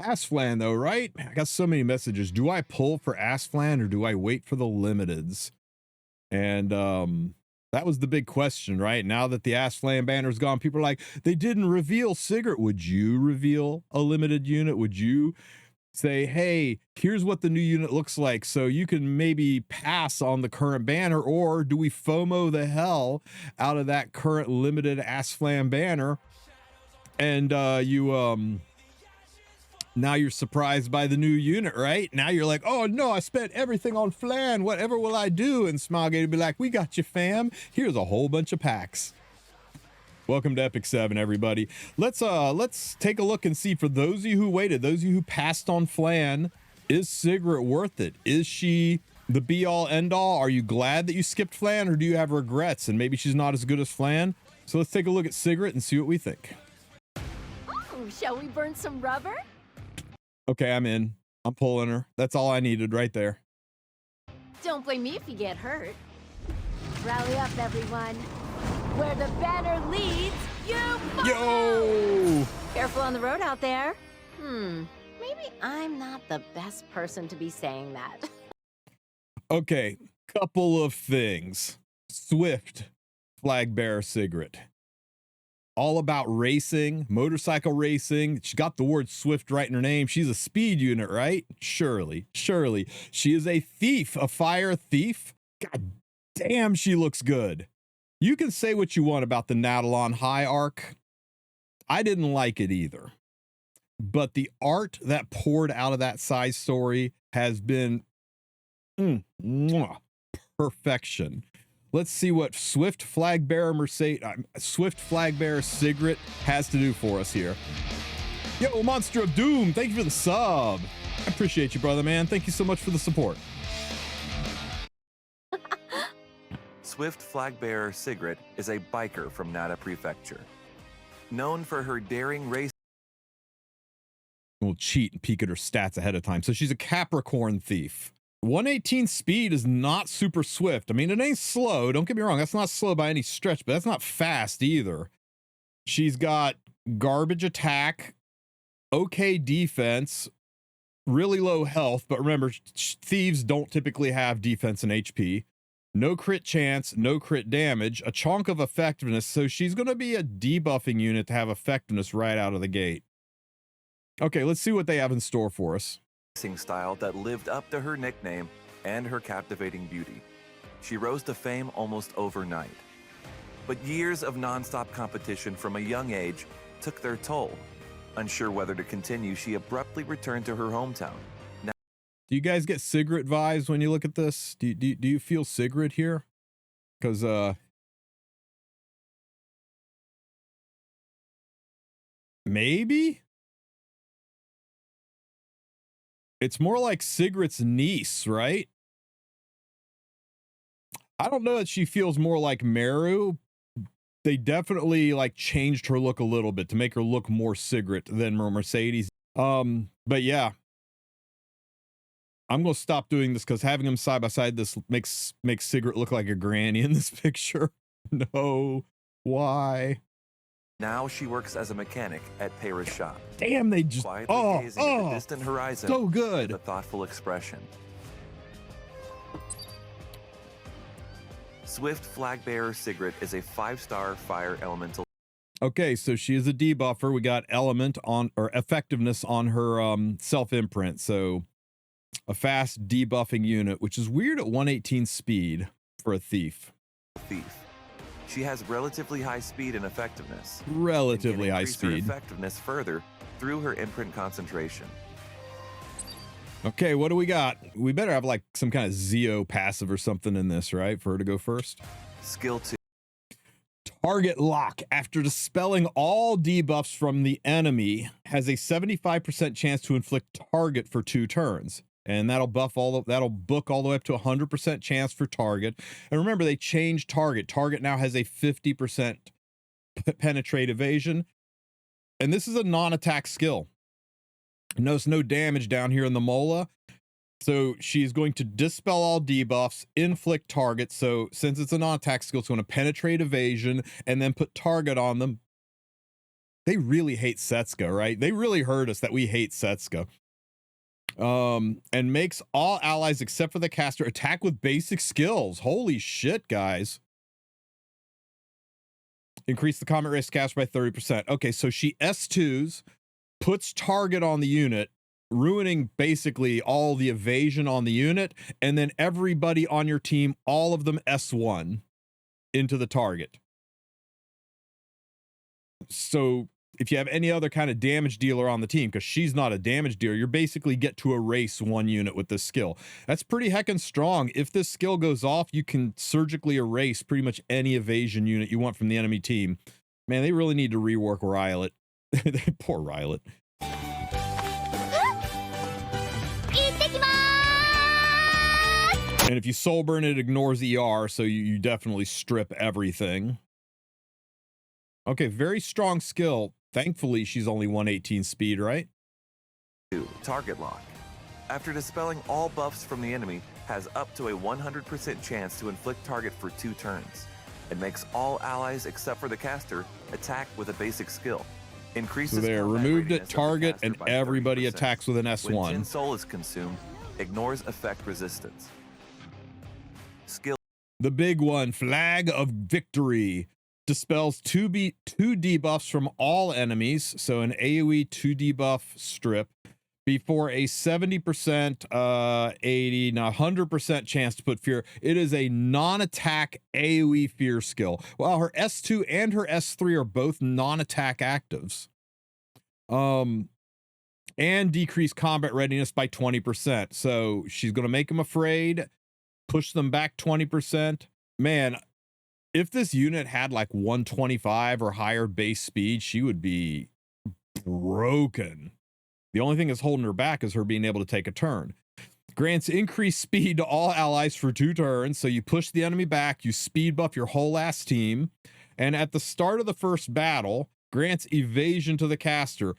Aslan though, right? I got so many messages. Do I pull for Aslan or do I wait for the limiteds? And that was the big question, right? Now that the Aslan banner's gone, people are like, they didn't reveal Sigurd. Would you reveal a limited unit? Would you say, hey, here's what the new unit looks like, so you can maybe pass on the current banner? Or do we FOMO the hell out of that current limited Aslan banner and now you're surprised by the new unit, right? Now you're like, oh no, I spent everything on Flan. Whatever will I do? And Smilegate would be like, we got you, fam. Here's a whole bunch of packs. Welcome to Epic 7, everybody. Let's take a look and see, for those of you who waited, those of you who passed on Flan, is Sigret worth it? Is she the be all end all? Are you glad that you skipped Flan, or do you have regrets and maybe she's not as good as Flan? So let's take a look at Sigret and see what we think. Oh, shall we burn some rubber? Okay, I'm in. I'm pulling her. That's all I needed right there. Don't blame me if you get hurt. Rally up, everyone. Where the banner leads, you follow! Yo! Careful on the road out there. Maybe I'm not the best person to be saying that. Okay, couple of things. Swift Flagbearer Sigret. All about racing, motorcycle racing. She got the word Swift right in her name. She's a speed unit, right? Surely. She is a thief, a fire thief. God damn, she looks good. You can say what you want about the Nadalon High arc. I didn't like it either. But the art that poured out of that side story has been perfection. Let's see what Swift Flagbearer Sigret has to do for us here. Yo, Monster of Doom, thank you for the sub. I appreciate you, brother, man. Thank you so much for the support. Swift Flagbearer Sigret is a biker from Nara Prefecture. Known for her daring race. We'll cheat and peek at her stats ahead of time. So she's a Capricorn thief. 118 speed is not super swift. I mean, it ain't slow. Don't get me wrong. That's not slow by any stretch, but that's not fast either. She's got garbage attack, okay defense, really low health. But remember, thieves don't typically have defense and HP. No crit chance, no crit damage, a chunk of effectiveness. So she's going to be a debuffing unit to have effectiveness right out of the gate. Okay, let's see what they have in store for us. Style that lived up to her nickname and her captivating beauty. She rose to fame almost overnight. But years of non-stop competition from a young age took their toll. Unsure whether to continue, she abruptly returned to her hometown. Do you guys get Sigret vibes when you look at this? Do you feel Sigret here? Because maybe it's more like Sigret's niece, right? I don't know that she feels more like Meru. They definitely like changed her look a little bit to make her look more Sigret than Mercedes. But yeah, I'm gonna stop doing this because having them side by side, this makes Sigret look like a granny in this picture. No, why? Now she works as a mechanic at Paris shop. Damn, they just quietly gazing at the distant horizon. So good. With a thoughtful expression. Swift Flagbearer Sigret is a 5-star fire elemental. Okay, so she is a debuffer. We got element on, or effectiveness on her self imprint. So a fast debuffing unit, which is weird at 118 speed for a thief. She has relatively high speed and effectiveness. Relatively high Her speed. effectiveness further through her imprint concentration. Okay, what do we got? We better have like some kind of Zeo passive or something in this, right? For her to go first. Skill 2. Target lock. After dispelling all debuffs from the enemy, has a 75% chance to inflict target for 2 turns. And that'll book all the way up to 100% chance for target. And remember, they changed target. Target now has a 50% penetrate evasion. And this is a non-attack skill. Notice no damage down here in the mola. So she's going to dispel all debuffs, inflict target. So since it's a non-attack skill, it's going to penetrate evasion and then put target on them. They really hate Setsuka, right? They really heard us that we hate Setsuka. And makes all allies except for the caster attack with basic skills. Holy shit, guys. Increase the combat race caster by 30%. Okay, so she S2s, puts target on the unit, ruining basically all the evasion on the unit, and then everybody on your team, all of them S1 into the target. So if you have any other kind of damage dealer on the team, because she's not a damage dealer, you basically get to erase one unit with this skill. That's pretty heckin' strong. If this skill goes off, you can surgically erase pretty much any evasion unit you want from the enemy team. Man, they really need to rework Rylet. Poor Rylet. And if you soul burn, it ignores ER, so you definitely strip everything. Okay, very strong skill. Thankfully, she's only 118 speed, right? 2. Target lock. After dispelling all buffs from the enemy, has up to a 100% chance to inflict target for 2 turns. It makes all allies except for the caster attack with a basic skill. Increases so there, removed at target and everybody 30%. Attacks with an S1. When 10 soul is consumed, ignores effect resistance. Skill. The big one, Flag of Victory. Dispels 2 debuffs from all enemies, so an AoE 2 debuff strip before a 70%, 80, not 100% chance to put fear. It is a non-attack AoE fear skill. Well, her S2 and her S3 are both non-attack actives. And decrease combat readiness by 20%. So she's going to make them afraid, push them back 20%. Man, if this unit had like 125 or higher base speed, she would be broken. The only thing that's holding her back is her being able to take a turn. Grants increased speed to all allies for 2 turns. So you push the enemy back, you speed buff your whole ass team. And at the start of the first battle, grants evasion to the caster.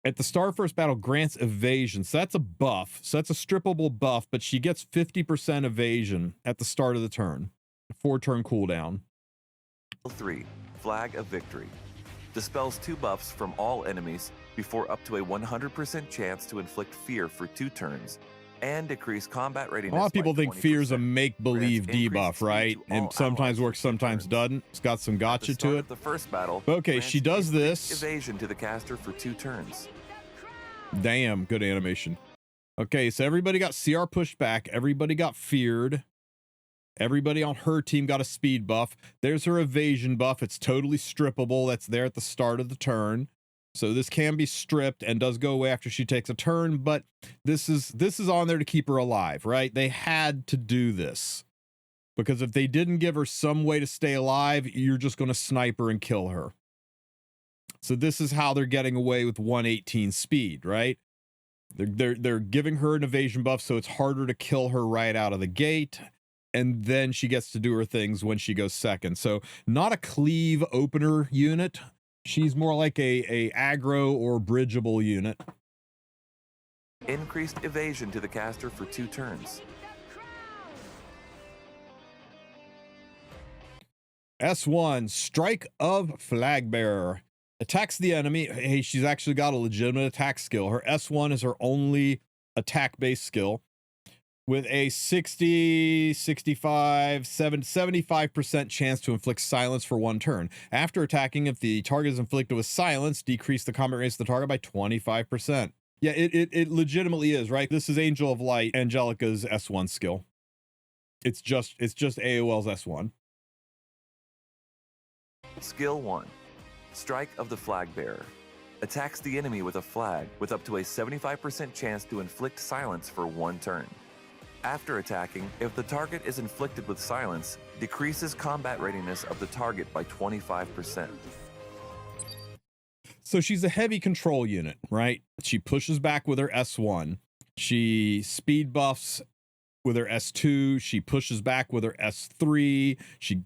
At the start of first battle, grants evasion. So that's a buff. So that's a strippable buff, but she gets 50% evasion at the start of the turn. 4-turn cooldown. 3. Flag of Victory. Dispels 2 buffs from all enemies before up to a 100% chance to inflict fear for 2 turns and decrease combat readiness. A lot of people think fear's a make-believe debuff, right? And sometimes works, sometimes turns. doesn't. It's got some gotcha to it. The first battle. Okay, she does this. Evasion to the caster for 2 turns. Damn, good animation. Okay, so everybody got CR pushed back. Everybody got feared. Everybody on her team got a speed buff. There's her evasion buff. It's totally strippable. That's there at the start of the turn. So this can be stripped and does go away after she takes a turn, but this is on there to keep her alive, right? They had to do this. Because if they didn't give her some way to stay alive, you're just going to snipe her and kill her. So this is how they're getting away with 118 speed, right? They're giving her an evasion buff, so it's harder to kill her right out of the gate. And then she gets to do her things when she goes second. So not a cleave opener unit. She's more like a aggro or bridgeable unit. Increased evasion to the caster for 2 turns. S1, Strike of Flagbearer. Attacks the enemy. Hey, she's actually got a legitimate attack skill. Her S1 is her only attack-based skill. With a 60, 65, 75% chance to inflict silence for 1 turn. After attacking, if the target is inflicted with silence, decrease the combat race of the target by 25%. Yeah, it legitimately is, right? This is Angel of Light, Angelica's S1 skill. It's just AOL's S1. Skill 1. Strike of the Flagbearer. Attacks the enemy with a flag with up to a 75% chance to inflict silence for 1 turn. After attacking, if the target is inflicted with silence, decreases combat readiness of the target by 25%. So she's a heavy control unit, right? She pushes back with her S1. She speed buffs with her S2. She pushes back with her S3. She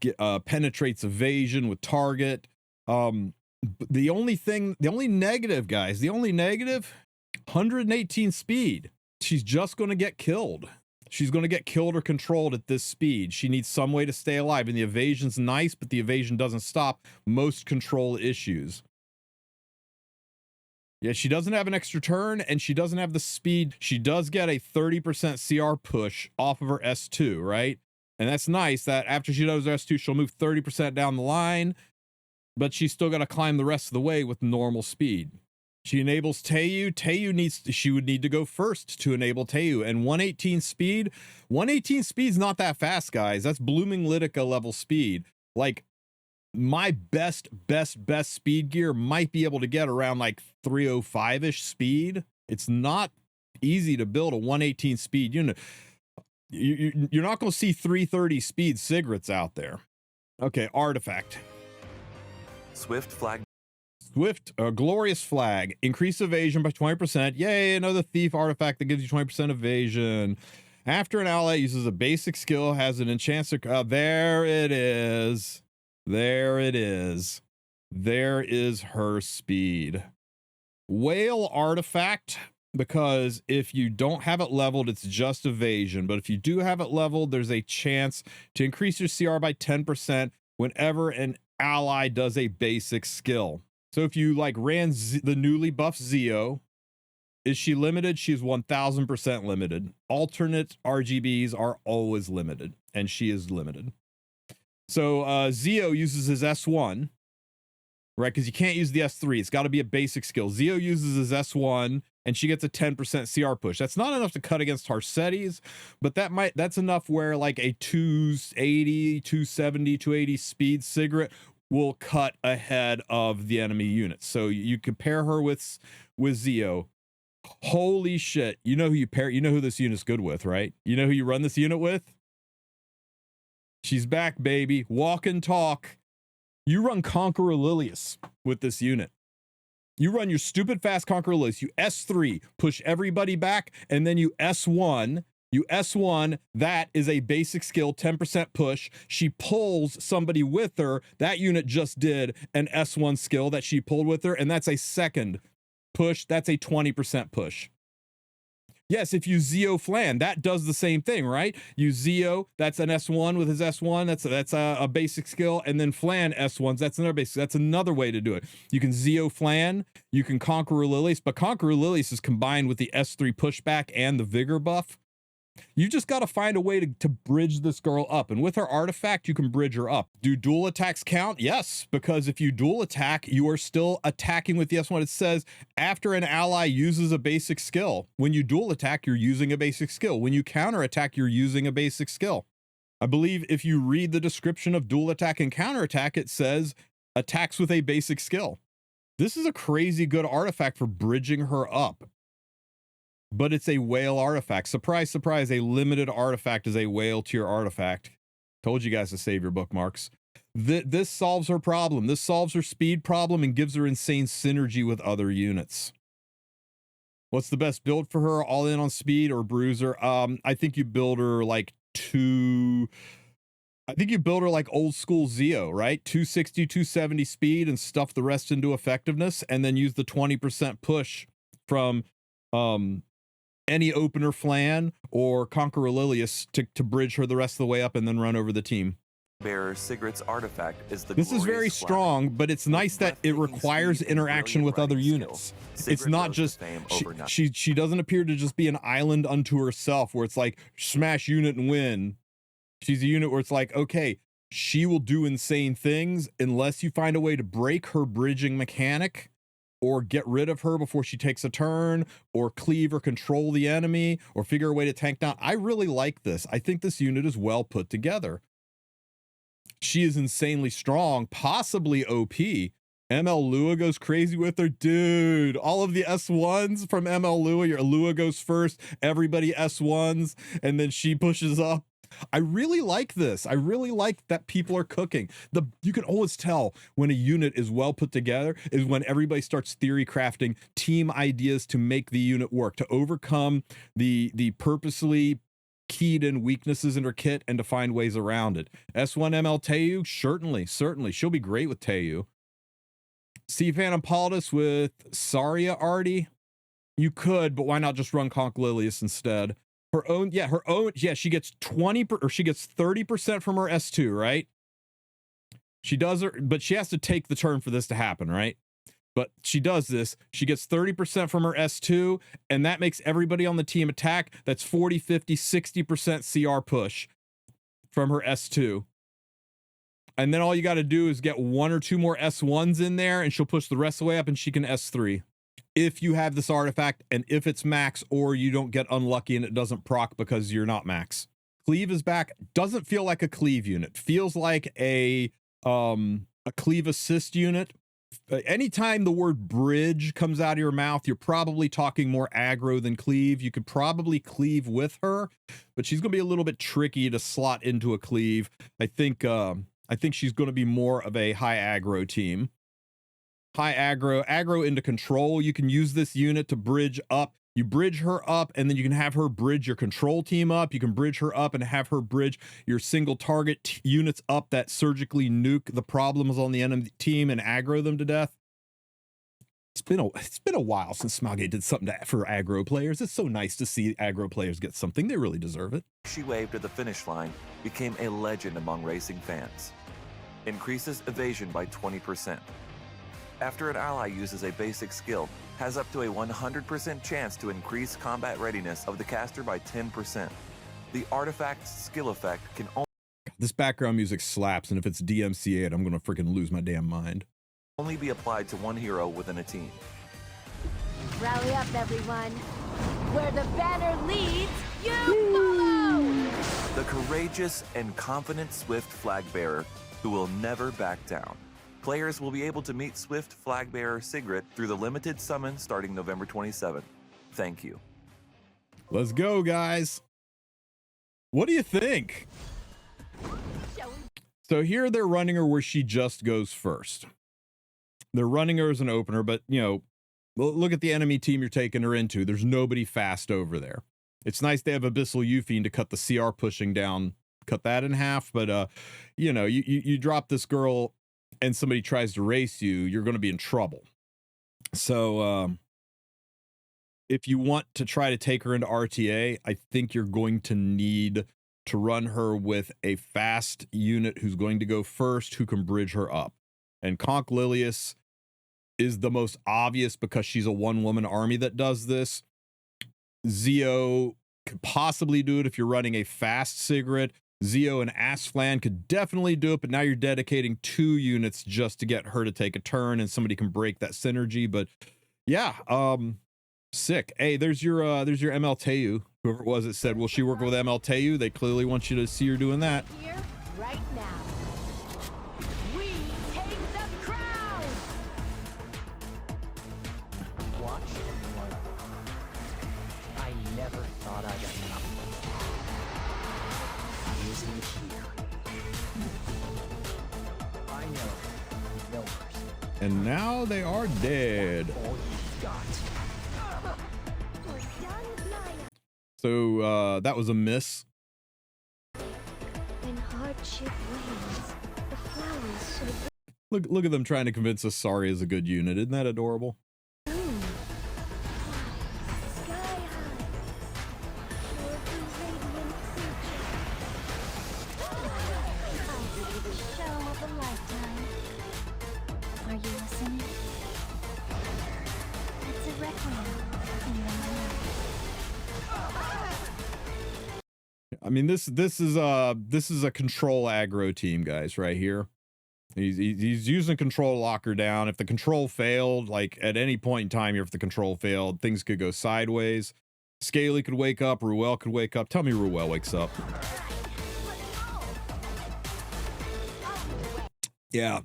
penetrates evasion with target. The only negative, guys, 118 speed. She's just going to get killed. She's going to get killed or controlled at this speed. She needs some way to stay alive. And the evasion's nice, but the evasion doesn't stop most control issues. Yeah, she doesn't have an extra turn, and she doesn't have the speed. She does get a 30% CR push off of her S2, right? And that's nice that after she does her S2, she'll move 30% down the line, but she's still got to climb the rest of the way with normal speed. She enables Teiyu. She would need to go first to enable Teiyu. And 118 speed, 118 speed's not that fast, guys. That's blooming Litica level speed. Like, my best speed gear might be able to get around like 305-ish speed. It's not easy to build a 118 speed unit. You're not going to see 330 speed Sigrets out there. Okay, artifact. Swift, glorious flag. Increase evasion by 20%. Yay, another thief artifact that gives you 20% evasion. After an ally uses a basic skill, has an enchanter. There it is. There it is. There is her speed. Whale artifact, because if you don't have it leveled, it's just evasion. But if you do have it leveled, there's a chance to increase your CR by 10% whenever an ally does a basic skill. So if you like ran the newly buffed Zio, is she limited? She's 1000% limited. Alternate RGBs are always limited, and she is limited. So Zio uses his S1, right? Because you can't use the S3. It's got to be a basic skill. Zio uses his S1, and she gets a 10% CR push. That's not enough to cut against Harsetti's, but that's enough where like a 280, 270, 280 speed Sigret will cut ahead of the enemy units. So you compare her with Zio. Holy shit. You know who this unit's good with, right? You know who you run this unit with? She's back, baby. Walk and talk. You run Conqueror Lilius with this unit. You run your stupid fast Conqueror Lilius. You S3, push everybody back, and then you S1. You S1, that is a basic skill, 10% push. She pulls somebody with her. That unit just did an S1 skill that she pulled with her, and that's a second push. That's a 20% push. Yes, if you Zio Flan, that does the same thing, right? You Zio, that's an S1 with his S1. That's a basic skill. And then Flan S1s, that's another basic. That's another way to do it. You can Zio Flan, you can Conqueror Lilius, but Conqueror Lilius is combined with the S3 pushback and the Vigor buff. You just got to find a way to bridge this girl up. And with her artifact, you can bridge her up. Do dual attacks count? Yes, because if you dual attack, you are still attacking with the S1. It says after an ally uses a basic skill. When you dual attack, you're using a basic skill. When you counter attack, you're using a basic skill. I believe if you read the description of dual attack and counter attack, it says attacks with a basic skill. This is a crazy good artifact for bridging her up. But it's a whale artifact. Surprise, surprise, a limited artifact is a whale tier artifact. Told you guys to save your bookmarks. This solves her problem. This solves her speed problem and gives her insane synergy with other units. What's the best build for her? All in on speed or bruiser? I think you build her like old school Zio, right? 260, 270 speed and stuff the rest into effectiveness, and then use the 20% push from any opener Flan or Conqueror Lilius to bridge her the rest of the way up and then run over the team. Bearer Sigret's artifact is the This is very strong, but it's nice that it requires interaction with other units. It's not just she doesn't appear to just be an island unto herself where it's like smash unit and win. She's a unit where it's like, okay, she will do insane things unless you find a way to break her bridging mechanic, or get rid of her before she takes a turn, or cleave or control the enemy, or figure a way to tank down. I really like this. I think this unit is well put together. She is insanely strong, possibly OP. ML Lua goes crazy with her. Dude, all of the S1s from ML Lua, your Lua goes first, everybody S1s, and then she pushes up. I really like this. I really like that people are cooking. You can always tell when a unit is well put together is when everybody starts theory crafting team ideas to make the unit work, to overcome the purposely keyed in weaknesses in her kit and to find ways around it. S1 ML Teiyu, certainly. She'll be great with Teiyu. See Phantom Politis with Saria Artie? You could, but why not just run Conch Lilius instead? She gets 20 or she gets 30% from her S2, right? She does her, but she has to take the turn for this to happen, right? But she does this. She gets 30% from her S2, and that makes everybody on the team attack. That's 40, 50, 60% CR push from her S2. And then all you got to do is get 1 or 2 more S1s in there, and she'll push the rest of the way up, and she can S3. If you have this artifact, and if it's max, or you don't get unlucky and it doesn't proc because you're not max. Cleave is back. Doesn't feel like a cleave unit. Feels like a cleave assist unit. Anytime the word bridge comes out of your mouth, you're probably talking more aggro than cleave. You could probably cleave with her, but she's going to be a little bit tricky to slot into a cleave. I think she's going to be more of a high aggro team. High aggro into control. You can use this unit to bridge up. You bridge her up, and then you can have her bridge your control team up. You can bridge her up and have her bridge your single target units up that surgically nuke the problems on the enemy team and aggro them to death. It's been a while since Smaugate did something for aggro players. It's so nice to see aggro players get something. They really deserve it. She waved at the finish line, became a legend among racing fans. Increases evasion by 20%. After an ally uses a basic skill, has up to a 100% chance to increase combat readiness of the caster by 10%. The artifact's skill effect can This background music slaps, and if it's DMCA, I'm going to freaking lose my damn mind. only be applied to one hero within a team. Rally up, everyone. Where the banner leads, you follow! The courageous and confident Swift Flagbearer, who will never back down. Players will be able to meet Swift Flagbearer Sigret through the limited summon starting November 27th. Thank you. Let's go, guys. What do you think? So here they're running her where she just goes first. They're running her as an opener, but, you know, look at the enemy team you're taking her into. There's nobody fast over there. It's nice they have Abyssal Euphine to cut the CR pushing down, cut that in half, but, you know, you drop this girl and somebody tries to race you, you're going to be in trouble. So if you want to try to take her into RTA, I think you're going to need to run her with a fast unit who's going to go first, who can bridge her up. And Conch Lilius is the most obvious because she's a one-woman army that does this. Zio could possibly do it if you're running a fast Sigret. Zio and Aslan could definitely do it, but now you're dedicating 2 units just to get her to take a turn, and somebody can break that synergy. But yeah, sick. Hey, there's your ML Teu. Whoever it was that said, will she work with ML Teu? They clearly want you to see her doing that. Here, right now. We take the crown! Watch and learn. I never thought I'd end up using here. I know, no mercy. And now they are dead. All you've got. So that was a miss. When hardship wanes, the flowers should Look at them trying to convince us Sari is a good unit. Isn't that adorable? bloom. Sky high. Toward the radiant future. I'll give you the show of a lifetime. Are you listening? It's a requiem in your mind. I mean, this is a control aggro team, guys, right here. He's using control locker down. If the control failed, like at any point in time, if the control failed, things could go sideways. Scaly could wake up. Ruel could wake up. Tell me Ruel wakes up. Yeah.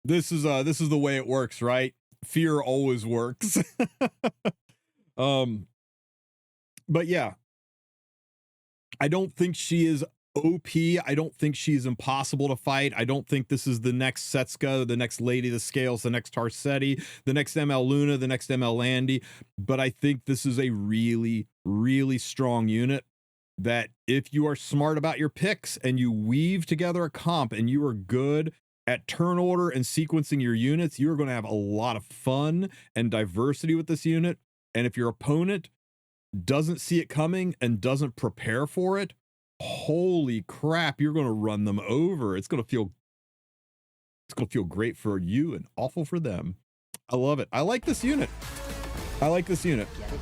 This is the way it works, right? Fear always works. But yeah. I don't think she is OP. I don't think she's impossible to fight. I don't think this is the next Setsuka, the next Lady of the Scales, the next Tarsetti, the next ML Luna, the next ML Landy. But I think this is a really, really strong unit that if you are smart about your picks and you weave together a comp and you are good at turn order and sequencing your units, you're going to have a lot of fun and diversity with this unit. And if your opponent doesn't see it coming and doesn't prepare for it, holy crap, you're going to run them over. It's going to feel great for you and awful for them. I love it. I like this unit. I like this unit. Get it?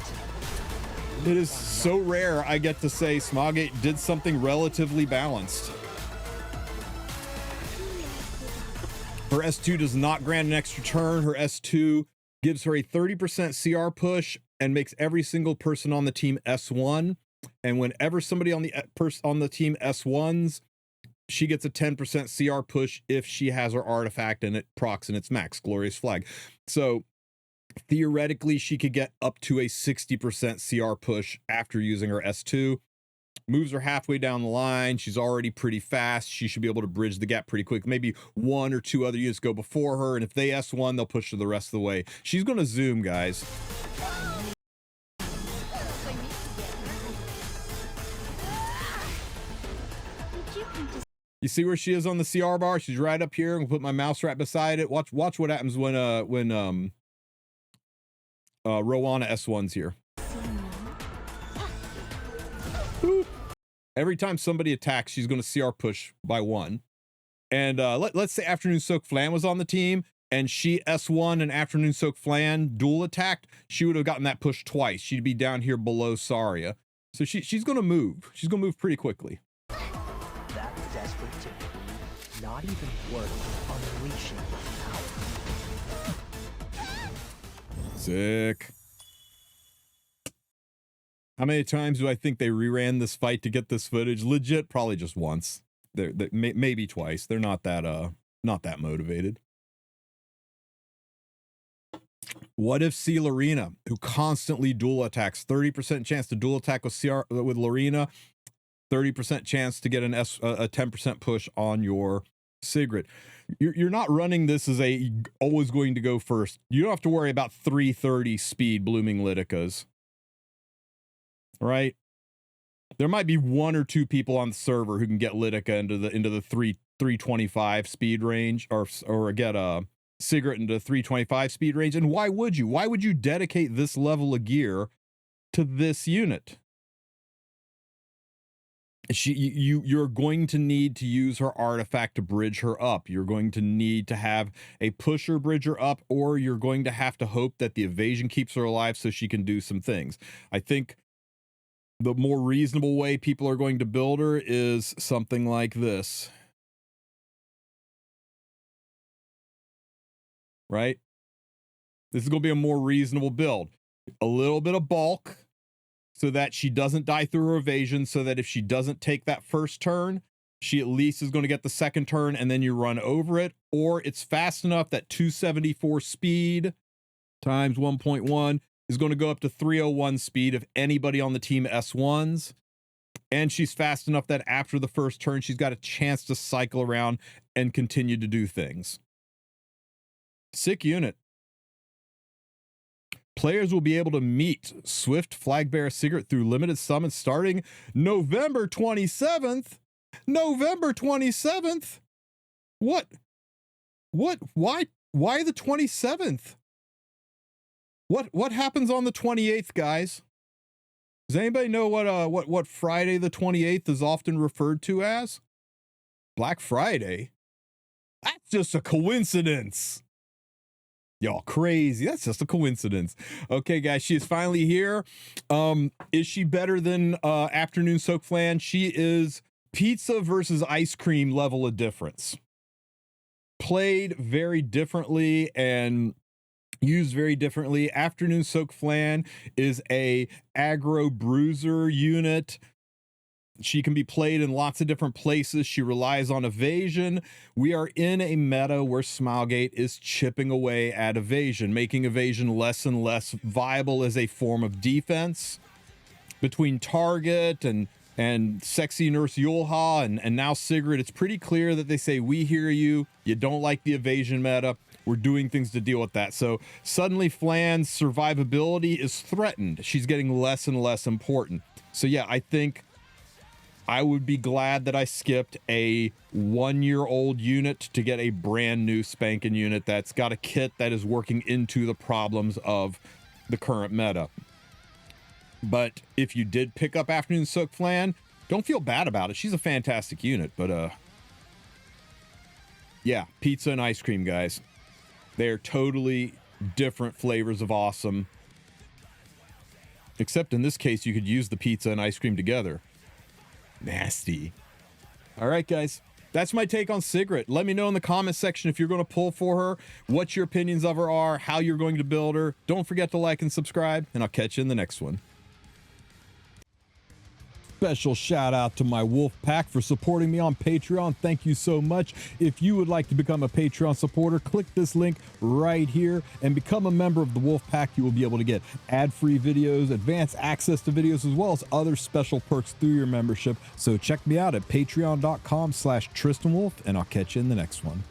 It is so rare I get to say Smaugate did something relatively balanced. Her S2 does not grant an extra turn. Her S2 gives her a 30% CR push and makes every single person on the team S1. And whenever somebody on the team S1s, she gets a 10% CR push if she has her artifact and it procs in its max, Glorious Flag. So theoretically, she could get up to a 60% CR push after using her S2. Moves her halfway down the line. She's already pretty fast. She should be able to bridge the gap pretty quick. Maybe one or two other units go before her, and if they S1, they'll push her the rest of the way. She's going to zoom, guys. You see where she is on the CR bar? She's right up here. I'm gonna put my mouse right beside it. Watch what happens when Rowana S1's here. Boop. Every time somebody attacks, she's going to CR push by 1. And let's say Afternoon Soak Flan was on the team and she S1 and Afternoon Soak Flan dual attacked, she would have gotten that push twice. She'd be down here below Saria. So she's going to move. She's going to move pretty quickly. That's desperate to be not even worth unleashing power. Sick. How many times do I think they reran this fight to get this footage? Legit, probably just once. Maybe twice. They're not that motivated. What if C. Lorena, who constantly dual attacks, 30% chance to dual attack with Lorena, 30% chance to get a 10% push on your Sigret. You're not running this as a always going to go first. You don't have to worry about 330 speed blooming Liticas. Right? There might be one or two people on the server who can get Litica into the 325 speed range or get a Sigret into 325 speed range. And why would you? Why would you dedicate this level of gear to this unit? You're going to need to use her artifact to bridge her up. You're going to need to have a pusher bridge her up, or you're going to have to hope that the evasion keeps her alive so she can do some things. I think the more reasonable way people are going to build her is something like this. Right? This is going to be a more reasonable build. A little bit of bulk so that she doesn't die through her evasion, so that if she doesn't take that first turn, she at least is going to get the second turn and then you run over it. Or it's fast enough that 274 speed times 1.1 is going to go up to 301 speed if anybody on the team S1s. And she's fast enough that after the first turn, she's got a chance to cycle around and continue to do things. Sick unit. Players will be able to meet Swift Flagbearer Sigret through limited summons starting November 27th. November 27th? What? Why the 27th? What happens on the 28th, guys? Does anybody know what Friday the 28th is often referred to as? Black Friday? That's just a coincidence. Y'all crazy. That's just a coincidence. Okay, guys, she is finally here. Is she better than Afternoon Soak Flan? She is pizza versus ice cream level of difference. Played very differently and used very differently. Afternoon Soak Flan is a aggro bruiser unit. She can be played in lots of different places. She relies on evasion. We are in a meta where Smaugate is chipping away at evasion, making evasion less and less viable as a form of defense. Between Target and Sexy Nurse Yulha and now Sigrid, it's pretty clear that they say, we hear you. You don't like the evasion meta. We're doing things to deal with that. So suddenly Flan's survivability is threatened. She's getting less and less important. So yeah, I think I would be glad that I skipped a 1-year-old unit to get a brand new spanking unit that's got a kit that is working into the problems of the current meta. But if you did pick up Afternoon Soak Flan, don't feel bad about it. She's a fantastic unit, but yeah, pizza and ice cream, guys. They're totally different flavors of awesome. Except in this case, you could use the pizza and ice cream together. Nasty. All right, guys. That's my take on Sigret. Let me know in the comment section if you're going to pull for her, what your opinions of her are, how you're going to build her. Don't forget to like and subscribe, and I'll catch you in the next one. Special shout out to my Wolf Pack for supporting me on Patreon. Thank you so much. If you would like to become a Patreon supporter, click this link right here and become a member of the Wolf Pack. You will be able to get ad-free videos, advanced access to videos, as well as other special perks through your membership. So check me out at patreon.com/TristenWulf, and I'll catch you in the next one.